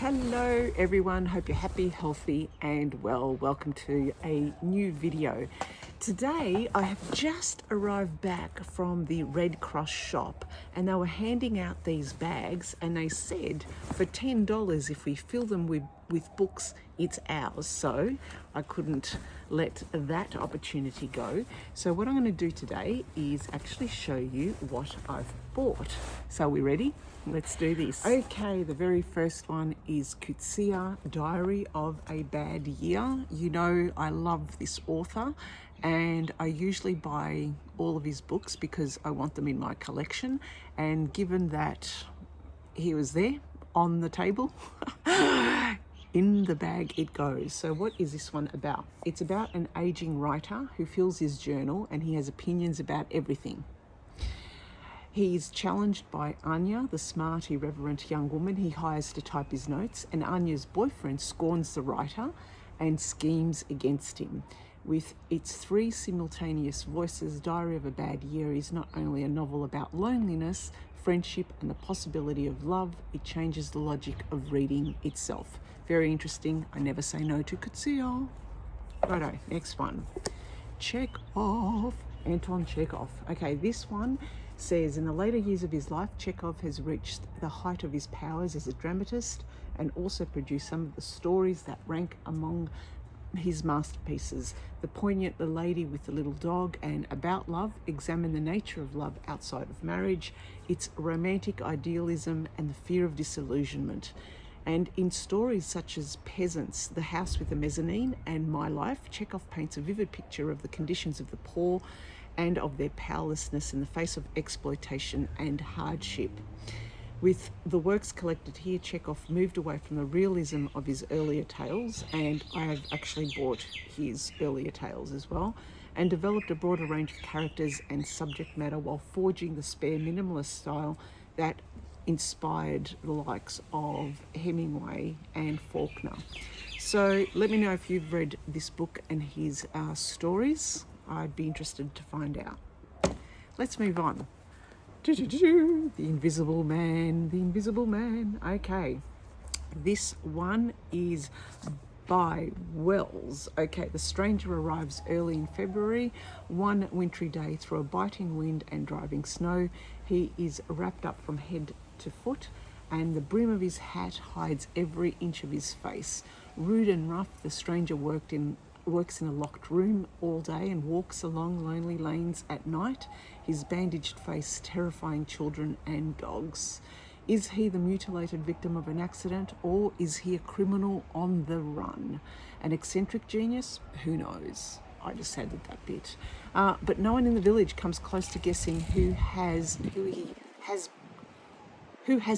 Hello everyone, hope you're happy, healthy and well. Welcome to a new video. Today I have just arrived back from the Red Cross shop and they were handing out these bags and they said for $10 if we fill them with books, it's ours. So I couldn't let that opportunity go. So what I'm going to do today is actually show you what I've bought. So are we ready? Let's do this. Okay, the very first one is Kutsia, Diary of a Bad Year. You know, I love this author and I usually buy all of his books because I want them in my collection. And given that he was there on the table, in the bag it goes. So what is this one about? It's about an aging writer who fills his journal and he has opinions about everything. He's challenged by Anya, the smart, irreverent young woman he hires to type his notes, and Anya's boyfriend scorns the writer and schemes against him. With its three simultaneous voices, Diary of a Bad Year is not only a novel about loneliness, friendship and the possibility of love, it changes the logic of reading itself. Very interesting. I never say no to Kutsia. Righto, next one. Chekhov, Anton Chekhov. Okay, this one says, in the later years of his life, Chekhov has reached the height of his powers as a dramatist and also produced some of the stories that rank among his masterpieces. The Poignant, The Lady with the Little Dog, and About Love examine the nature of love outside of marriage, its romantic idealism and the fear of disillusionment. And in stories such as Peasants, The House with the Mezzanine, and My Life, Chekhov paints a vivid picture of the conditions of the poor and of their powerlessness in the face of exploitation and hardship. With the works collected here, Chekhov moved away from the realism of his earlier tales, and I have actually bought his earlier tales as well, and developed a broader range of characters and subject matter while forging the spare minimalist style that inspired the likes of Hemingway and Faulkner. So let me know if you've read this book and his stories. I'd be interested to find out. Let's move on. The Invisible Man, The Invisible Man. Okay, this one is by Wells. Okay, the stranger arrives early in February, one wintry day through a biting wind and driving snow. He is wrapped up from head to foot and the brim of his hat hides every inch of his face. Rude and rough, the stranger works in a locked room all day and walks along lonely lanes at night, his bandaged face terrifying children and dogs. Is he the mutilated victim of an accident, or is he a criminal on the run? An eccentric genius? Who knows? I just added that bit. But no one in the village comes close to guessing who has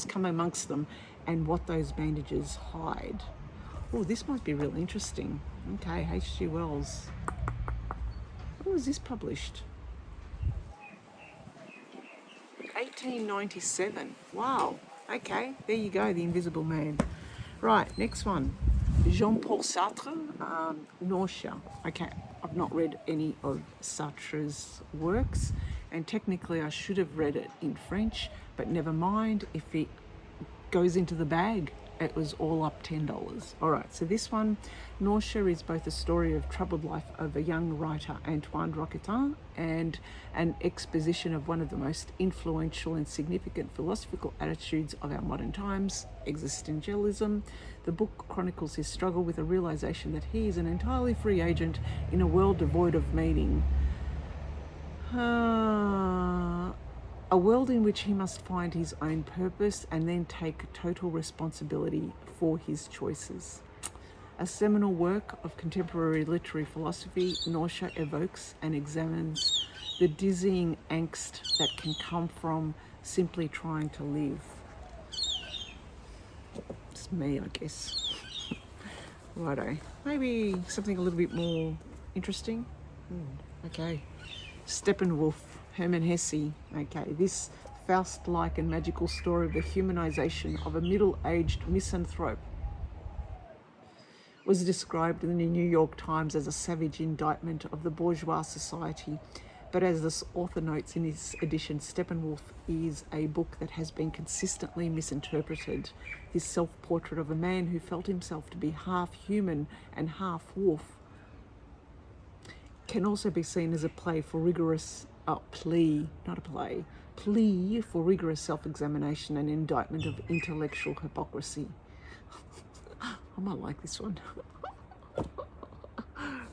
come amongst them and what those bandages hide. Oh, this might be real interesting. Okay, H.G. Wells. When was this published? 1897. Wow. Okay, there you go, The Invisible Man. Right, next one. Jean-Paul Sartre, Nausea. Okay, I've not read any of Sartre's works, and technically I should have read it in French, but never mind, if it goes into the bag, it was all up $10. All right, so this one, Nausea, is both a story of troubled life of a young writer, Antoine Roquetin, and an exposition of one of the most influential and significant philosophical attitudes of our modern times, existentialism. The book chronicles his struggle with a realization that he is an entirely free agent in a world devoid of meaning. A world in which he must find his own purpose and then take total responsibility for his choices. A seminal work of contemporary literary philosophy, Nausea evokes and examines the dizzying angst that can come from simply trying to live. It's me, I guess. Righto. Maybe something a little bit more interesting. Okay. Steppenwolf, Herman Hesse. Okay, this Faust-like and magical story of the humanization of a middle-aged misanthrope was described in the New York Times as a savage indictment of the bourgeois society But as this author notes in his edition, Steppenwolf is a book that has been consistently misinterpreted. His self-portrait of a man who felt himself to be half human and half wolf can also be seen as a plea for rigorous self-examination and indictment of intellectual hypocrisy. I might like this one.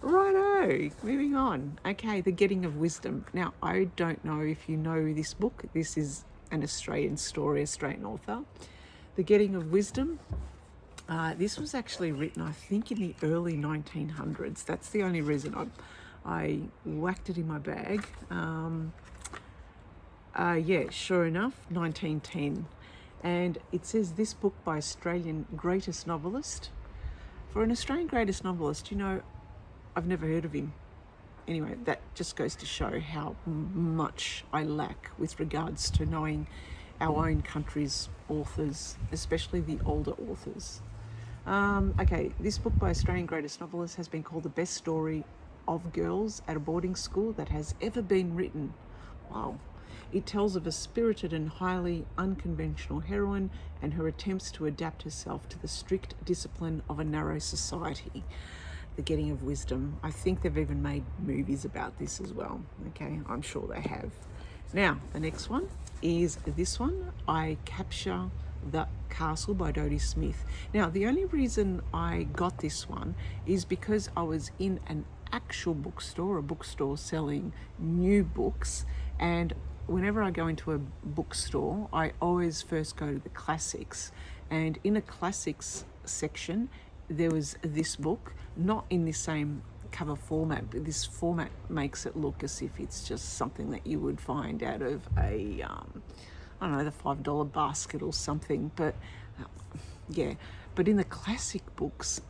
Righto, moving on. Okay, The Getting of Wisdom. Now, I don't know if you know this book. This is an Australian story, Australian author. The Getting of Wisdom. This was actually written, I think, in the early 1900s. That's the only reason I whacked it in my bag. Yeah, sure enough, 1910. And it says this book by Australian greatest novelist. For an Australian greatest novelist, you know, I've never heard of him. Anyway, that just goes to show how much I lack with regards to knowing our own country's authors, especially the older authors. Okay, this book by Australian greatest novelist has been called the best story of girls at a boarding school that has ever been written. Wow. It tells of a spirited and highly unconventional heroine and her attempts to adapt herself to the strict discipline of a narrow society. The Getting of Wisdom. I think they've even made movies about this as well. Okay, I'm sure they have. Now, the next one is this one, I Capture the Castle by Dodie Smith. Now, the only reason I got this one is because I was in an actual bookstore, a bookstore selling new books, and whenever I go into a bookstore, I always first go to the classics, and in a classics section there was this book, not in the same cover format, but this format makes it look as if it's just something that you would find out of a I don't know, the $5 basket or something. But yeah, but in the classic books,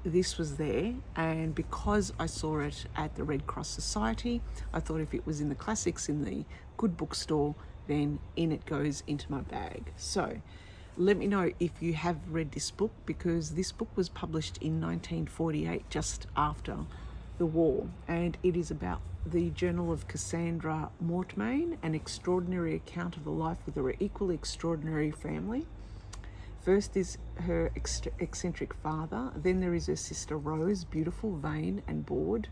this was there, and because I saw it at the Red Cross Society, I thought if it was in the classics in the good bookstore, then in it goes into my bag. So let me know if you have read this book, because this book was published in 1948, just after the war, and it is about the journal of Cassandra Mortmain, an extraordinary account of a life with her equally extraordinary family. First is her eccentric father, then there is her sister Rose, beautiful, vain and bored,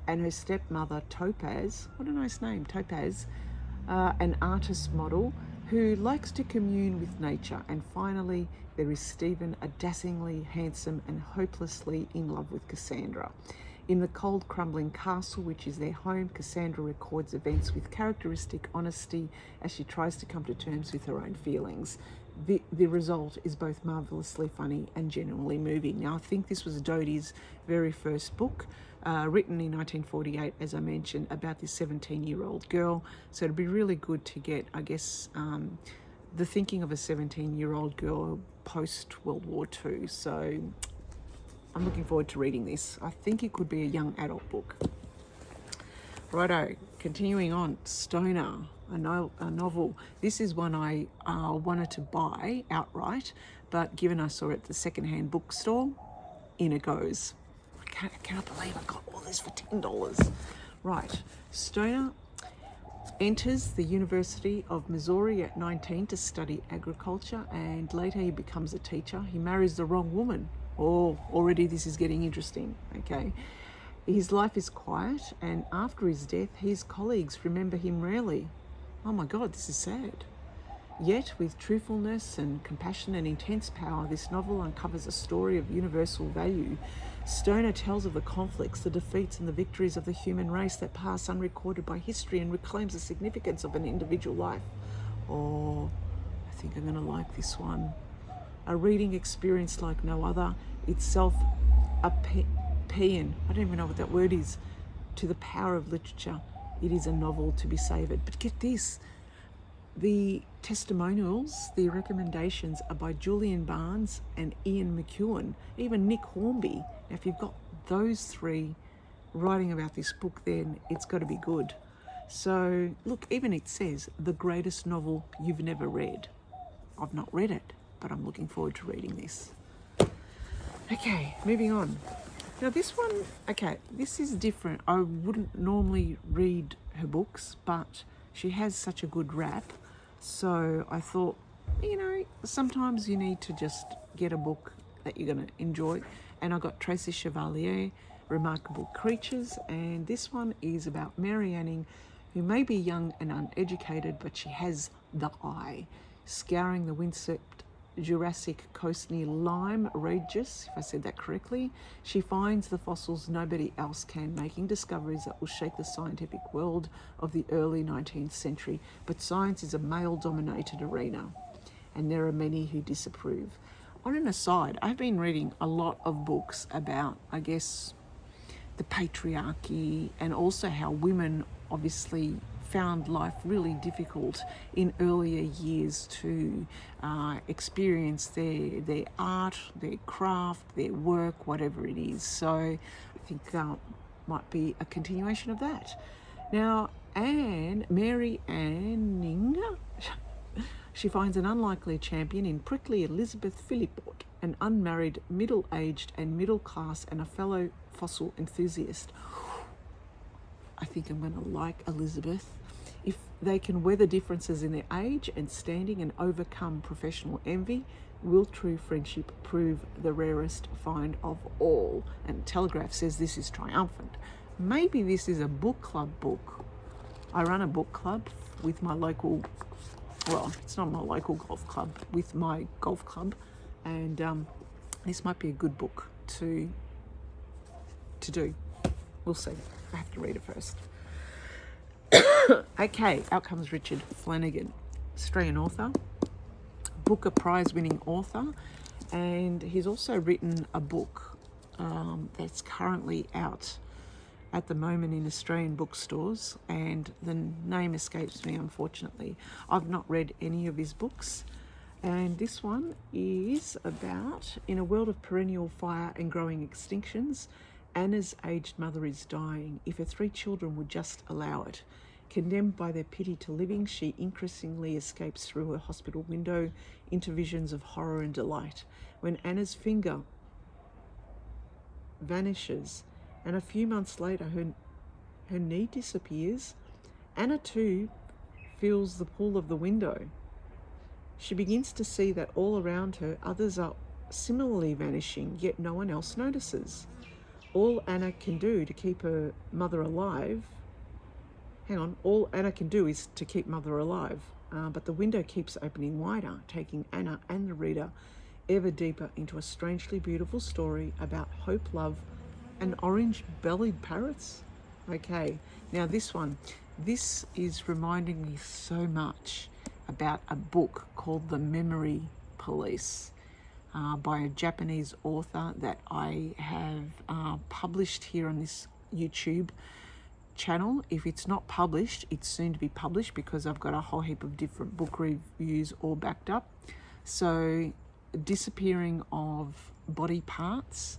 and her stepmother Topaz, what a nice name, Topaz, an artist model who likes to commune with nature. And finally there is Stephen, a dazzlingly handsome and hopelessly in love with Cassandra. In the cold, crumbling castle, which is their home, Cassandra records events with characteristic honesty as she tries to come to terms with her own feelings. The result is both marvellously funny and genuinely moving. Now, I think this was Dodie's very first book, written in 1948, as I mentioned, about this 17-year-old girl. So it'd be really good to get, I guess, the thinking of a 17-year-old girl post-World War II. So I'm looking forward to reading this. I think it could be a young adult book. Righto, continuing on, Stoner, a novel. This is one I wanted to buy outright, but given I saw it at the secondhand bookstore, in it goes. I cannot believe I got all this for $10. Right, Stoner enters the University of Missouri at 19 to study agriculture, and later he becomes a teacher. He marries the wrong woman. Oh, already this is getting interesting, okay? His life is quiet, and after his death, his colleagues remember him rarely. Oh my God, this is sad. Yet, with truthfulness and compassion and intense power, this novel uncovers a story of universal value. Stoner tells of the conflicts, the defeats and the victories of the human race that pass unrecorded by history, and reclaims the significance of an individual life. Oh, I think I'm gonna like this one. A reading experience like no other, itself a paean, I don't even know what that word is, to the power of literature. It is a novel to be savoured. But get this, the testimonials, the recommendations are by Julian Barnes and Ian McEwan, even Nick Hornby. Now, if you've got those three writing about this book, then it's got to be good. So look, even it says, the greatest novel you've never read. I've not read it, but I'm looking forward to reading this. Okay, moving on. Now this one, okay, this is different. I wouldn't normally read her books, but she has such a good rap. So I thought, sometimes you need to just get a book that you're going to enjoy. And I got Tracy Chevalier, Remarkable Creatures, and this one is about Mary Anning, who may be young and uneducated, but she has the eye. Scouring the windswept Jurassic coast near Lyme Regis, if I said that correctly, she finds the fossils nobody else can, making discoveries that will shake the scientific world of the early 19th century. But science is a male-dominated arena, and there are many who disapprove. On an aside, I've been reading a lot of books about, I guess, the patriarchy, and also how women obviously found life really difficult in earlier years to experience their art, their craft, their work, whatever it is. So I think might be a continuation of that. Now, Mary Anning, she finds an unlikely champion in prickly Elizabeth Philippot, an unmarried, middle-aged and middle-class and a fellow fossil enthusiast. I think I'm going to like Elizabeth. If they can weather differences in their age and standing and overcome professional envy, will true friendship prove the rarest find of all? And Telegraph says this is triumphant. Maybe this is a book club book. I run a book club with my local, well, it's not my local golf club, with my golf club, and this might be a good book to do. We'll see. I have to read it first. Okay, out comes Richard Flanigan, Australian author, Booker Prize-winning author, and he's also written a book that's currently out at the moment in Australian bookstores, and the name escapes me, unfortunately. I've not read any of his books, and this one is about, in a world of perennial fire and growing extinctions, Anna's aged mother is dying. If her 3 children would just allow it. Condemned by their pity to living, she increasingly escapes through her hospital window into visions of horror and delight. When Anna's finger vanishes and a few months later her knee disappears, Anna too feels the pull of the window. She begins to see that all around her others are similarly vanishing, yet no one else notices. All Anna can do to keep her mother alive, all Anna can do is to keep mother alive, but the window keeps opening wider, taking Anna and the reader ever deeper into a strangely beautiful story about hope, love, and orange-bellied parrots. Okay, now this is reminding me so much about a book called The Memory Police, by a Japanese author that I have published here on this YouTube channel. If it's not published, it's soon to be published, because I've got a whole heap of different book reviews all backed up. So disappearing of body parts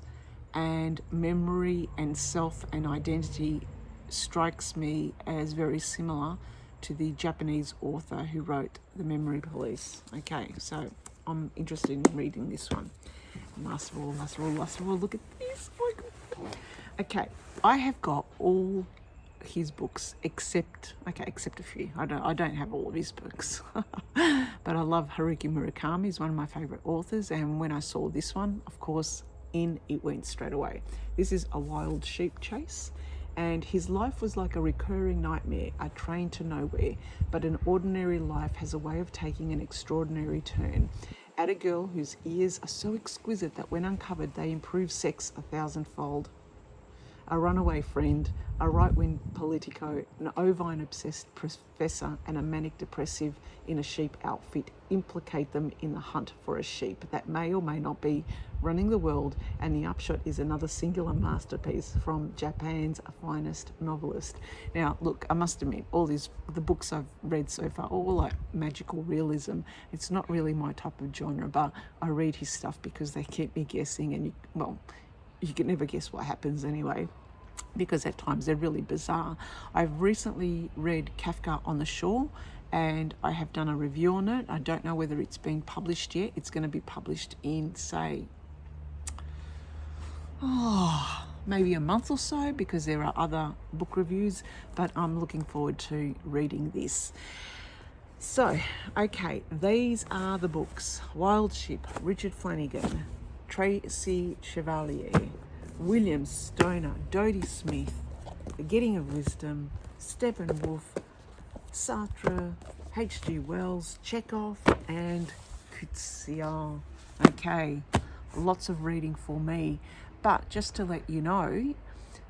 and memory and self and identity strikes me as very similar to the Japanese author who wrote The Memory Police. Okay, so I'm interested in reading this one. And last of all, look at this. Oh my God. Okay, I have got all his books except a few. I don't have all of his books. But I love Haruki Murakami. He's one of my favorite authors, and when I saw this one, of course, in it went straight away. This is A Wild Sheep Chase, and his life was like a recurring nightmare, a train to nowhere, but an ordinary life has a way of taking an extraordinary turn. Add a girl whose ears are so exquisite that when uncovered they improve sex 1,000-fold. A runaway friend, a right-wing politico, an ovine-obsessed professor, and a manic-depressive in a sheep outfit implicate them in the hunt for a sheep that may or may not be running the world, and the upshot is another singular masterpiece from Japan's finest novelist. Now, look, I must admit, the books I've read so far, all like magical realism. It's not really my type of genre, but I read his stuff because they keep me guessing, and you can never guess what happens anyway, because at times they're really bizarre. I've recently read Kafka on the Shore, and I have done a review on it. I don't know whether it's been published yet. It's going to be published in, say, maybe a month or so, because there are other book reviews, but I'm looking forward to reading this. So, okay, these are the books. Wild Ship, Richard Flanigan, Tracy Chevalier, William Stoner, Dodie Smith, The Getting of Wisdom, Steppenwolf, Sartre, H.G. Wells, Chekhov, and Coetzee. Okay, lots of reading for me. But just to let you know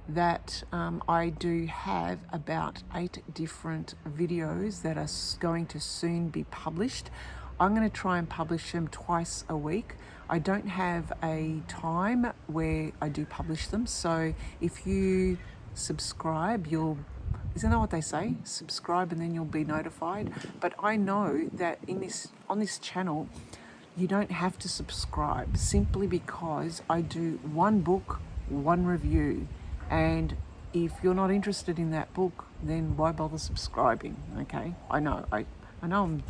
that I do have about 8 different videos that are going to soon be published. I'm going to try and publish them twice a week. I don't have a time where I do publish them, so if you subscribe, isn't that what they say? Subscribe and then you'll be notified. But I know that on this channel, you don't have to subscribe, simply because I do one book, one review. And if you're not interested in that book, then why bother subscribing? Okay, I know I'm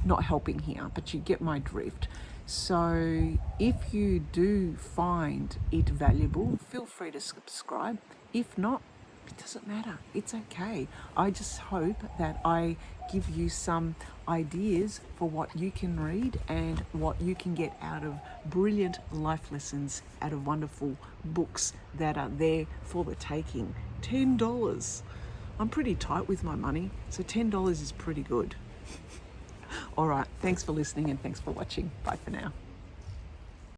not helping here, but you get my drift. So if you do find it valuable, feel free to subscribe. If not, it doesn't matter. It's okay. I just hope that I give you some ideas for what you can read and what you can get out of brilliant life lessons out of wonderful books that are there for the taking. $10. I'm pretty tight with my money, so $10 is pretty good. All right. Thanks for listening and thanks for watching. Bye for now.